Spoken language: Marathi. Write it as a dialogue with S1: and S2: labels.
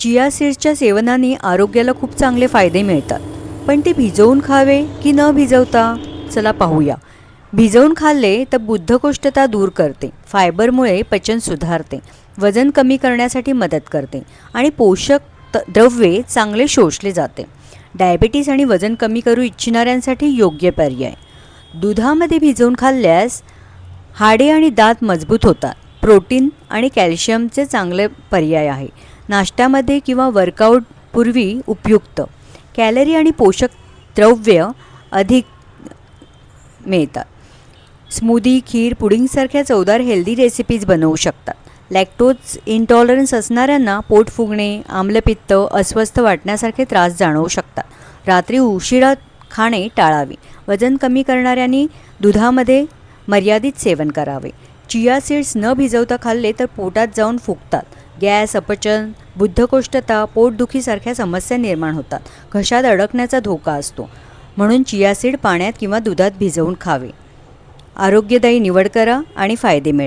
S1: चिया सीड्सच्या सेवनाने आरोग्याला खूप चांगले फायदे मिळतात, पण ते भिजवून खावे की न भिजवता? चला पाहूया. भिजवून खाल्ले तर बद्धकोष्ठता दूर करते, फायबरमुळे पचन सुधारते, वजन कमी करण्यासाठी मदत करते आणि पोषक द्रव्ये चांगले शोषले जाते. डायबिटीस आणि वजन कमी करू इच्छिणाऱ्यांसाठी योग्य पर्याय. दुधामध्ये भिजवून खाल्ल्यास हाडे आणि दात मजबूत होतात. प्रोटीन आणि कॅल्शियमचे चांगले पर्याय आहे. नाश्त्यामध्ये किंवा वर्कआउट पूर्वी उपयुक्त. कॅलरी आणि पोषक द्रव्य अधिक मिळतात. स्मूदी, खीर, पुडिंगसारख्या चवदार हेल्दी रेसिपीज बनवू शकतात. लॅक्टोज इंटॉलरन्स असणाऱ्यांना पोट फुगणे, आम्लपित्त, अस्वस्थ वाटण्यासारखे त्रास जाणवू शकतात. रात्री उशिरा खाणे टाळावे. वजन कमी करणाऱ्यांनी दुधामध्ये मर्यादित सेवन करावे. चिया सीड्स न भिजवता खाल्ले तर पोटात जाऊन फुगतात. गॅस, अपचन, बद्धकोष्ठता, पोटदुखीसारख्या समस्या निर्माण होतात. घशात अडकण्याचा धोका असतो. म्हणून चिया सीड पाण्यात किंवा दुधात भिजवून खावे. आरोग्यदायी निवड करा आणि फायदे मिळवा.